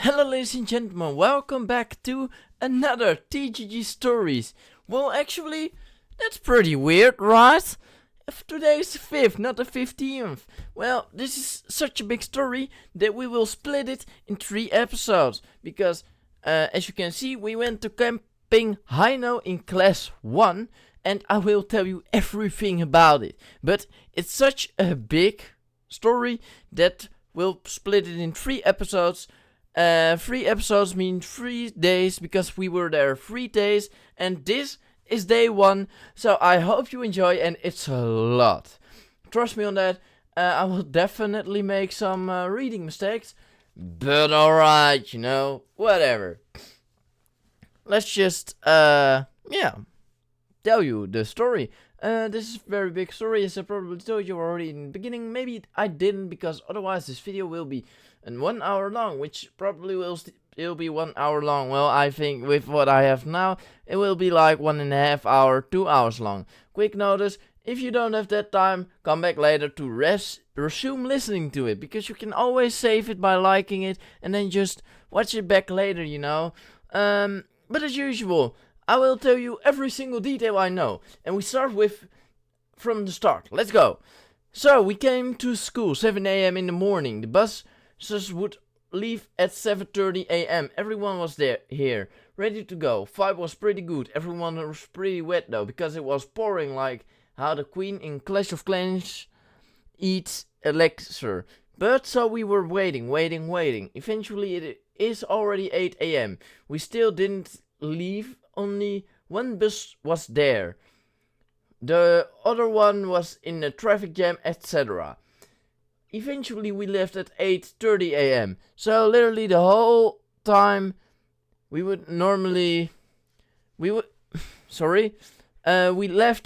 Hello ladies and gentlemen, welcome back to another TGG stories. Well actually, that's pretty weird, right? If today's the 5th, not the 15th. Well, this is such a big story that we will split it in 3 episodes. Because, as you can see, we went to Camp Heino in class 1. And I will tell you everything about it. But it's such a big story that we'll split it in 3 episodes. 3 episodes mean 3 days because we were there 3 days, and this is day 1. So I hope you enjoy, and it's a lot. Trust me on that. I will definitely make some reading mistakes, but alright, whatever. Let's just tell you the story. This is a very big story, as I probably told you already in the beginning. Maybe I didn't, because otherwise this video will be 1 hour long, which probably will still be 1 hour long. Well, I think with what I have now, it will be like 1.5 hour, 2 hours long. Quick notice, if you don't have that time, come back later to resume listening to it, because you can always save it by liking it and then just watch it back later, But as usual, I will tell you every single detail I know, and we start from the start. Let's go. So we came to school 7 a.m. in the morning. The buses would leave at 7:30 a.m. Everyone was here, ready to go. Vibe was pretty good. Everyone was pretty wet though, because it was pouring like how the Queen in Clash of Clans eats elixir. But so we were waiting. Eventually it is already 8 a.m. We still didn't leave. Only one bus was there. The other one was in a traffic jam, etc. Eventually we left at 8:30 a.m. So literally the whole time we left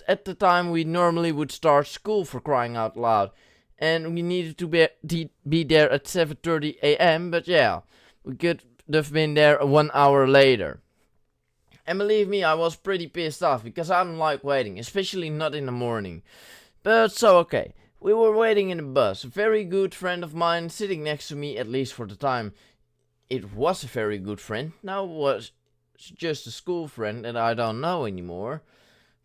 at the time we normally would start school, for crying out loud. And we needed to be there at 7:30 a.m. But yeah, we could have been there 1 hour later. And believe me, I was pretty pissed off, because I don't like waiting, especially not in the morning. But so okay, we were waiting in the bus. A very good friend of mine sitting next to me, at least for the time. It was a very good friend, now was just a school friend that I don't know anymore.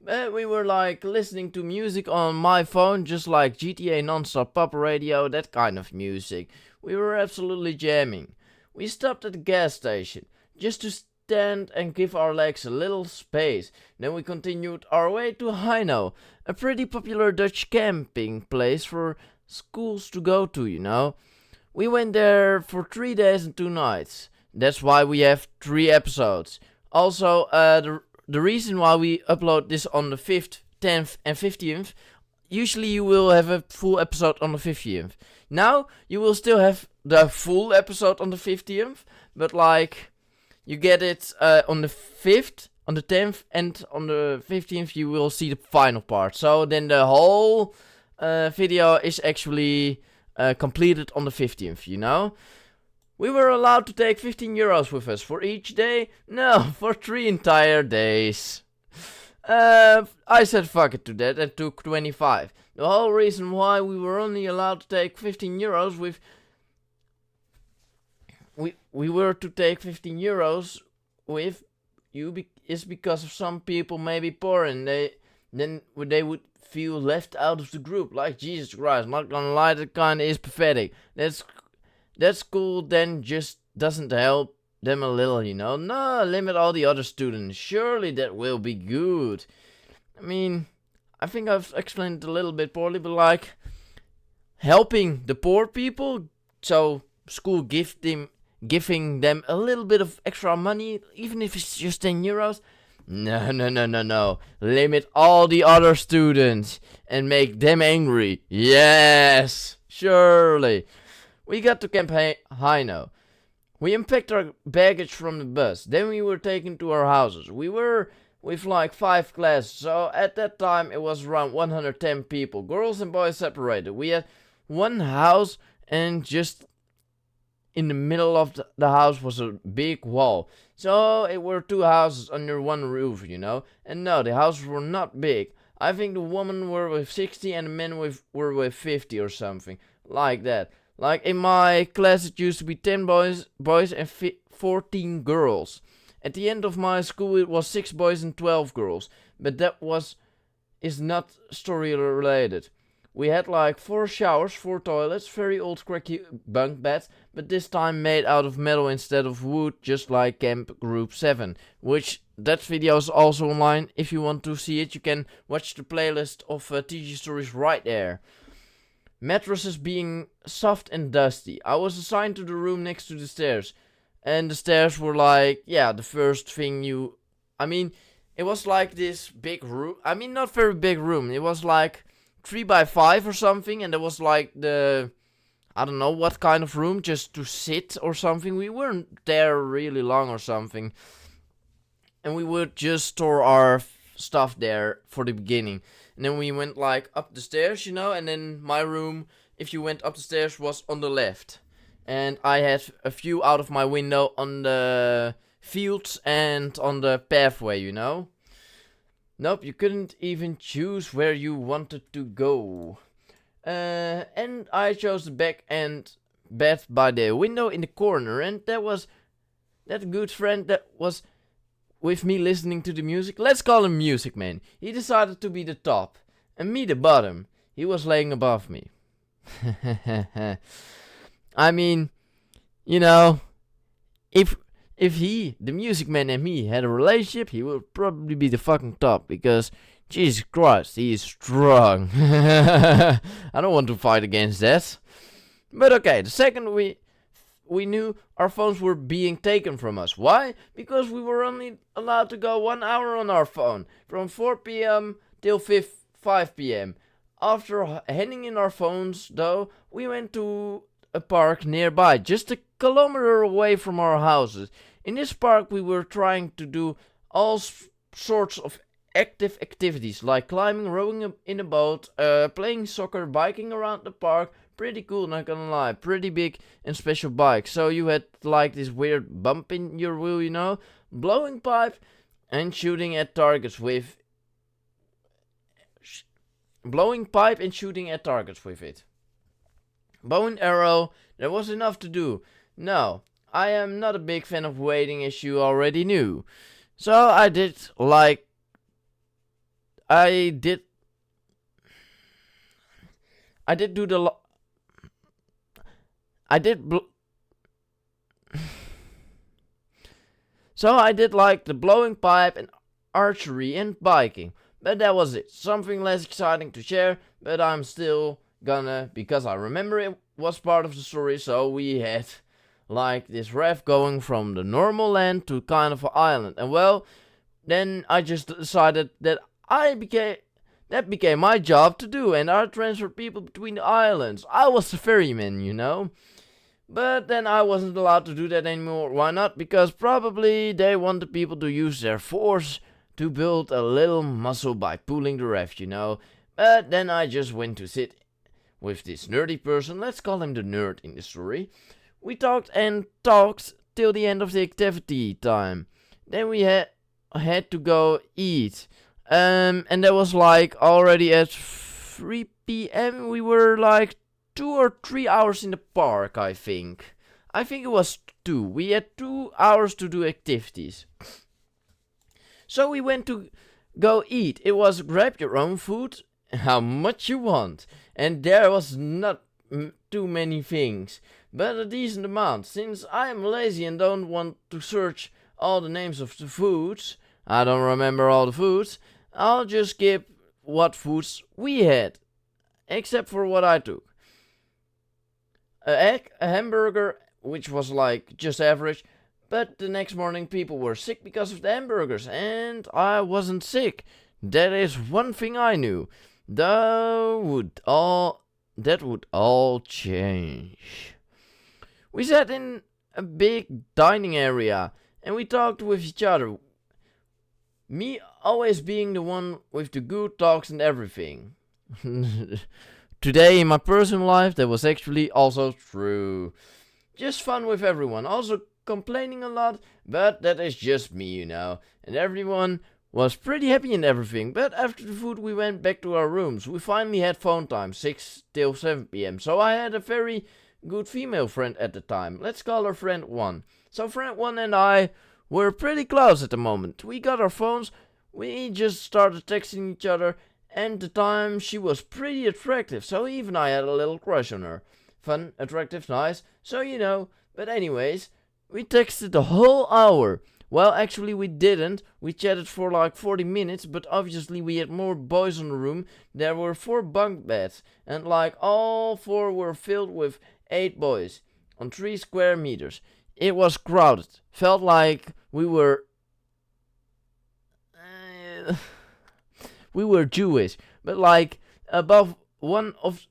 But we were like listening to music on my phone, just like GTA non-stop pop radio, that kind of music. We were absolutely jamming. We stopped at the gas station, just to stand and give our legs a little space. Then we continued our way to Heino, a pretty popular Dutch camping place for schools to go to, We went there for 3 days and 2 nights. That's why we have 3 episodes. Also, the reason why we upload this on the 5th, 10th and 15th, usually you will have a full episode on the 15th. Now, you will still have the full episode on the 15th, but like, you get it on the 5th, on the 10th, and on the 15th you will see the final part. So then the whole video is actually completed on the 15th, We were allowed to take 15 euros with us for each day. No, for 3 entire days. I said fuck it to that and took 25. The whole reason why we were only allowed to take 15 euros with... We were to take 15 euros with you is because of some people may be poor, and they would feel left out of the group. Like, Jesus Christ, not gonna lie, that kinda is pathetic. That school then just doesn't help them a little, No, limit all the other students. Surely that will be good. I mean, I think I've explained it a little bit poorly, but like, helping the poor people, so school giving them a little bit of extra money, even if it's just 10 euros. No. Limit all the other students and make them angry. Yes, surely. We got to Camp Heino. We unpacked our baggage from the bus. Then we were taken to our houses. We were with like 5 classes, so at that time it was around 110 people. Girls and boys separated. We had one house, and just in the middle of the house was a big wall. So it were 2 houses under one roof, And no, the houses were not big. I think the women were with 60 and the men were with 50 or something like that. Like in my class it used to be 10 boys and 14 girls. At the end of my school it was 6 boys and 12 girls. But that is not story related. We had like 4 showers, 4 toilets, very old cracky bunk beds, but this time made out of metal instead of wood, just like Camp Group 7. Which, that video is also online. If you want to see it, you can watch the playlist of TGG stories right there. Mattresses being soft and dusty. I was assigned to the room next to the stairs. And the stairs were like, yeah, the first thing you... I mean, it was like this big room. I mean, not very big room. It was like 3 by 5 or something. And there was like the... I don't know what kind of room, just to sit or something. We weren't there really long or something. And we would just store our stuff there for the beginning. And then we went like up the stairs, you know. And then my room, if you went up the stairs, was on the left. And I had a view out of my window on the fields and on the pathway, you know. Nope, you couldn't even choose where you wanted to go. And I chose the back and bed by the window in the corner. And that was that good friend that was with me listening to the music. Let's call him Music Man. He decided to be the top and me the bottom. He was laying above me. I mean, you know, if he, the Music Man, and me had a relationship, he would probably be the fucking top, because Jesus Christ, he is strong. I don't want to fight against that. But okay, the second we knew our phones were being taken from us. Why? Because we were only allowed to go 1 hour on our phone, from 4 p.m. till 5 p.m. After handing in our phones, though, we went to a park nearby, just a kilometer away from our houses. In this park we were trying to do all sorts of active activities, like climbing, rowing in a boat, playing soccer, biking around the park. Pretty cool, not gonna lie. Pretty big and special bike. So you had like this weird bump in your wheel, you know, blowing pipe and shooting at targets with it. Bow and arrow, there was enough to do. No, I am not a big fan of waiting, as you already knew. So I did like the blowing pipe and archery and biking. But that was it. Something less exciting to share, but I'm still gonna, because I remember it was part of the story. So we had like this raft going from the normal land to kind of an island. And well, then I just decided that that became my job to do, and I transferred people between the islands. I was the ferryman, you know. But then I wasn't allowed to do that anymore. Why not? Because probably they wanted people to use their force to build a little muscle by pulling the raft, you know. But then I just went to sit with this nerdy person. Let's call him the nerd in the story. We talked and talked till the end of the activity time. Then we had to go eat. And that was like already at 3 p.m. We were like 2 or 3 hours in the park, I think. I think it was 2. We had 2 hours to do activities. So we went to go eat. It was grab your own food, how much you want. And there was not too many things, but a decent amount. Since I am lazy and don't want to search all the names of the foods, I don't remember all the foods, I'll just skip what foods we had, except for what I took. An egg, a hamburger, which was like just average, but the next morning people were sick because of the hamburgers, and I wasn't sick. That is one thing I knew. That would all change. We sat in a big dining area, and we talked with each other. Me always being the one with the good talks and everything. Today in my personal life, that was actually also true. Just fun with everyone, also complaining a lot, but that is just me, you know. And everyone was pretty happy and everything, but after the food we went back to our rooms. We finally had phone time, 6 till 7 p.m. So I had a very good female friend at the time. Let's call her friend 1. So friend 1 and I were pretty close at the moment. We got our phones, we just started texting each other, and at the time she was pretty attractive, so even I had a little crush on her. Fun, attractive, nice, so you know. But anyways, we texted the whole hour. Well, actually we didn't. We chatted for like 40 minutes, but obviously we had more boys in the room. There were 4 bunk beds, and like all 4 were filled with 8 boys on 3 square meters. It was crowded. Felt like we were we were Jewish, but like above one of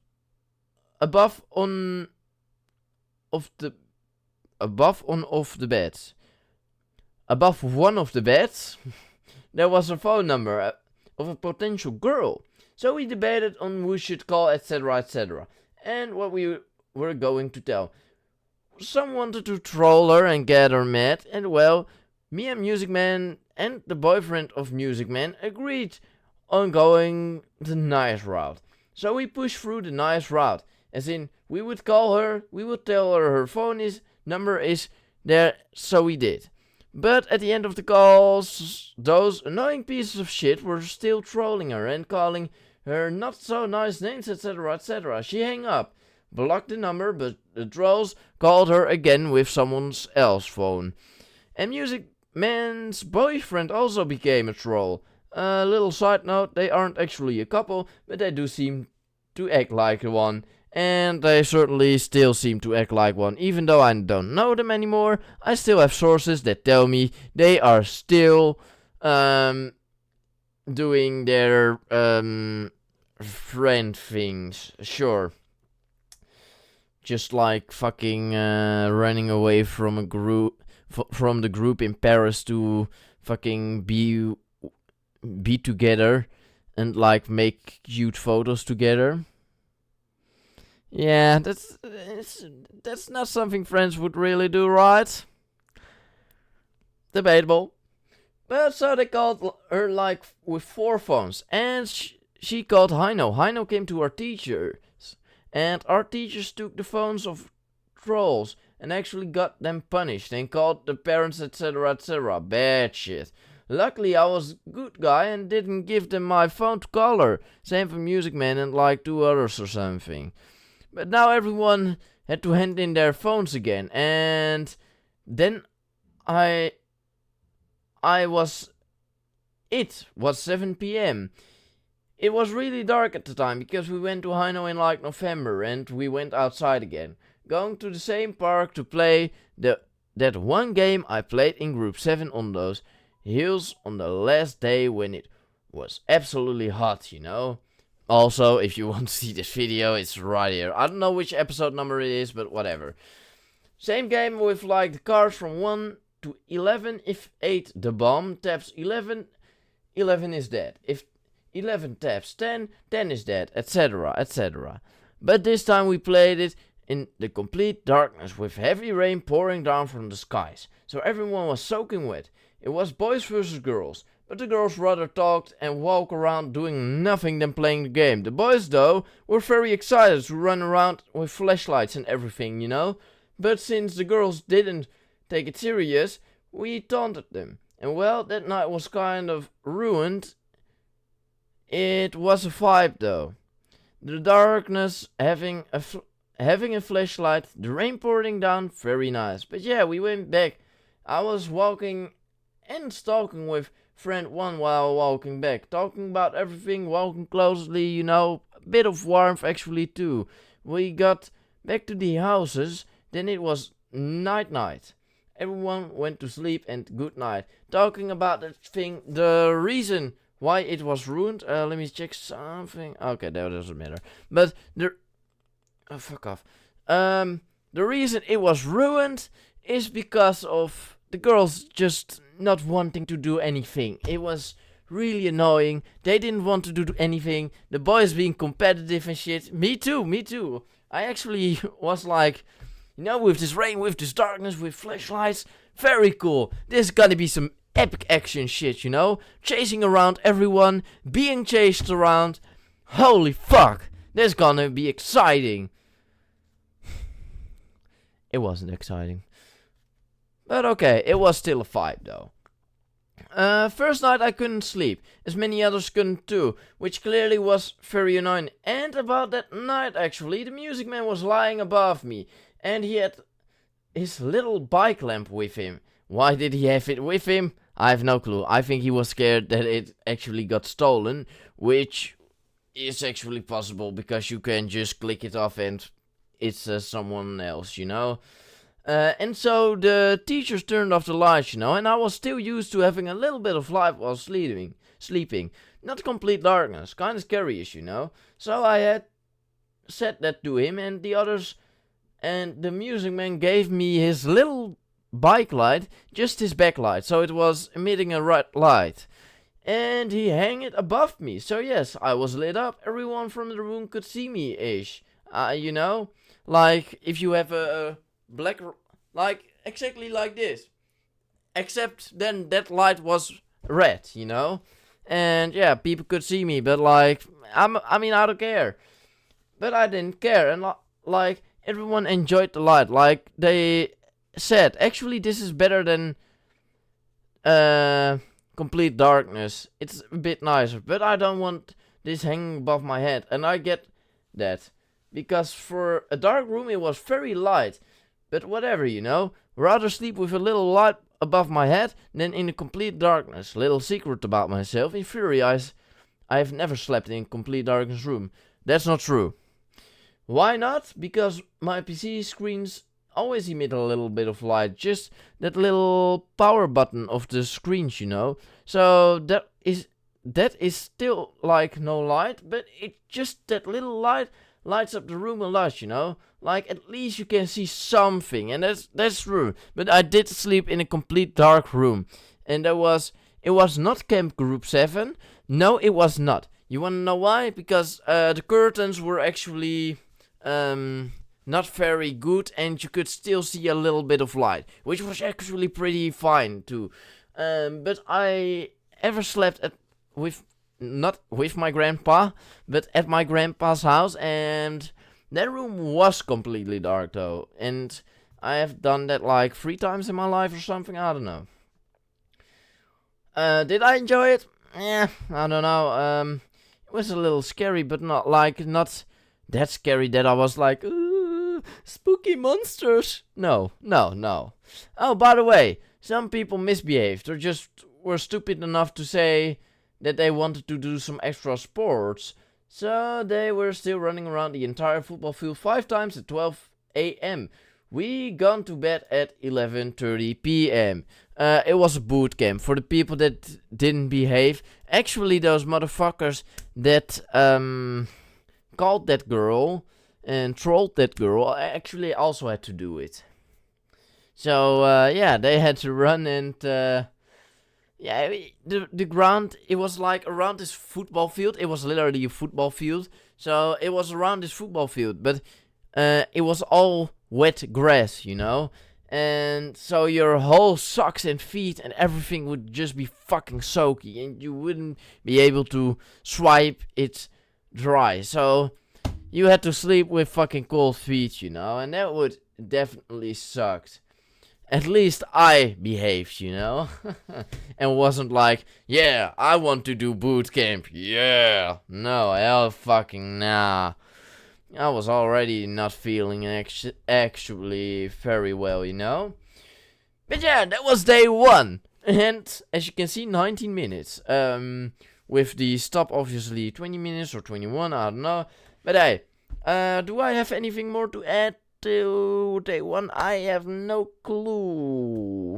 above on of the above on of the beds. Above one of the beds, there was a phone number of a potential girl. So we debated on who should call, etc., etc., and what we were going to tell. Some wanted to troll her and get her mad, and well, me and Music Man and the boyfriend of Music Man agreed on going the nice route. So we pushed through the nice route, as in we would call her, we would tell her her number is there, so we did. But at the end of the calls, those annoying pieces of shit were still trolling her and calling her not so nice names, etc., etc. She hung up, blocked the number, but the trolls called her again with someone else's phone. And Music Man's boyfriend also became a troll. A little side note, they aren't actually a couple, but they do seem to act like one. And they certainly still seem to act like one. Even though I don't know them anymore, I still have sources that tell me they are still doing their friend things. Sure. Just like fucking running away from a group, from the group in Paris to fucking be together and like make cute photos together. Yeah, that's not something friends would really do, right? Debatable. But so they called her like with 4 phones, and she called Heino. Heino came to our teachers, and our teachers took the phones of trolls and actually got them punished and called the parents, etc., etc. Bad shit. Luckily I was a good guy and didn't give them my phone to call her. Same for Music Man and like 2 others or something. But now everyone had to hand in their phones again, and then it was 7 p.m. It was really dark at the time because we went to Heino in like November and we went outside again, going to the same park to play that one game I played in group 7 on those hills on the last day when it was absolutely hot, you know. Also, if you want to see this video, it's right here. I don't know which episode number it is, but whatever. Same game with like the cards from 1 to 11. If 8 the bomb taps 11, 11 is dead. If 11 taps 10, 10 is dead, etc., etc. But this time we played it in the complete darkness with heavy rain pouring down from the skies. So everyone was soaking wet. It was boys versus girls. But the girls rather talked and walked around doing nothing than playing the game. The boys, though, were very excited to run around with flashlights and everything, you know. But since the girls didn't take it serious, we taunted them. And well, that night was kind of ruined. It was a vibe, though. The darkness, having a flashlight, the rain pouring down, very nice. But yeah, we went back. I was walking and talking with friend 1 while walking back, talking about everything, walking closely, you know, a bit of warmth actually too. We got back to the houses, then it was night. Everyone went to sleep and good night. Talking about that thing, the reason why it was ruined, let me check something. Okay, that doesn't matter. But fuck off. The reason it was ruined is because of the girls just not wanting to do anything. It was really annoying. They didn't want to do anything. The boys being competitive and shit. Me too. I actually was like, you know, with this rain, with this darkness, with flashlights, very cool. This is gonna be some epic action shit, you know? Chasing around everyone, being chased around. Holy fuck, this is gonna be exciting. it wasn't exciting. But okay, it was still a fight though. First night I couldn't sleep, as many others couldn't too, which clearly was very annoying. And about that night actually, the music man was lying above me, and he had his little bike lamp with him. Why did he have it with him? I have no clue. I think he was scared that it actually got stolen, which is actually possible because you can just click it off and it's someone else, you know. And so the teachers turned off the lights, you know, and I was still used to having a little bit of light while sleeping. Not complete darkness, kind of scary-ish, you know. So I had said that to him and the others, and the music man gave me his little bike light, just his backlight, so it was emitting a red light. And he hung it above me, so yes, I was lit up, everyone from the room could see me-ish. You know, like if you have a black, like exactly like this, except then that light was red, you know. And yeah, people could see me, but like I mean I don't care, but I didn't care. And like everyone enjoyed the light, like they said actually this is better than complete darkness, it's a bit nicer, but I don't want this hanging above my head. And I get that, because for a dark room it was very light. But whatever, you know. Rather sleep with a little light above my head than in the complete darkness. Little secret about myself. In theory, I have never slept in complete darkness room. That's not true. Why not? Because my PC screens always emit a little bit of light. Just that little power button of the screens, you know. So that is still like no light, but it just that little light lights up the room a lot, you know. Like at least you can see something, and that's true. But I did sleep in a complete dark room, and it was not Camp Group 7. No, it was not. You wanna know why? Because the curtains were actually not very good, and you could still see a little bit of light, which was actually pretty fine too. But I ever slept not with my grandpa, but at my grandpa's house, and that room was completely dark though. And I have done that like 3 times in my life or something, I don't know. Did I enjoy it? Yeah, I don't know. It was a little scary, but not that scary that I was like, ooh, spooky monsters. No. Oh, by the way, some people misbehaved or just were stupid enough to say that they wanted to do some extra sports. So they were still running around the entire football field 5 times at 12 a.m. We gone to bed at 11:30 p.m. It was a boot camp for the people that didn't behave. Actually, those motherfuckers that called that girl and trolled that girl actually also had to do it. So yeah, they had to run and yeah, the ground, it was like around this football field. It was literally a football field. So it was around this football field, but it was all wet grass, you know. And so your whole socks and feet and everything would just be fucking soaky, and you wouldn't be able to swipe it dry. So you had to sleep with fucking cold feet, you know, and that would definitely suck. At least I behaved, you know, and wasn't like, yeah, I want to do boot camp, yeah. No, hell fucking nah. I was already not feeling actually very well, you know. But yeah, that was day 1. And as you can see, 19 minutes. With the stop obviously 20 minutes or 21, I don't know. But hey, do I have anything more to add to day 1? I have no clue.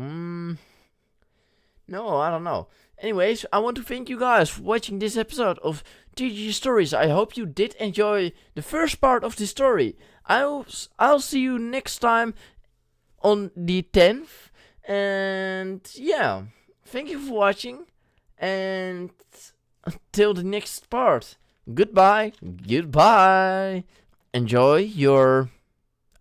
No, I don't know. Anyways, I want to thank you guys for watching this episode of TGG Stories. I hope you did enjoy the first part of the story. I'll see you next time on the 10th. And yeah, thank you for watching. And until the next part, goodbye. Enjoy your,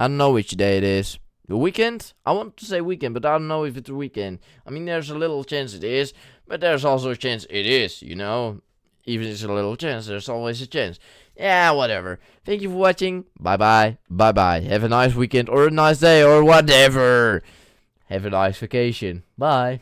I don't know which day it is. The weekend? I want to say weekend, but I don't know if it's a weekend. I mean, there's a little chance it is, but there's also a chance it is, you know. Even if it's a little chance, there's always a chance. Yeah, whatever. Thank you for watching. Bye bye. Bye bye. Have a nice weekend or a nice day or whatever. Have a nice vacation. Bye.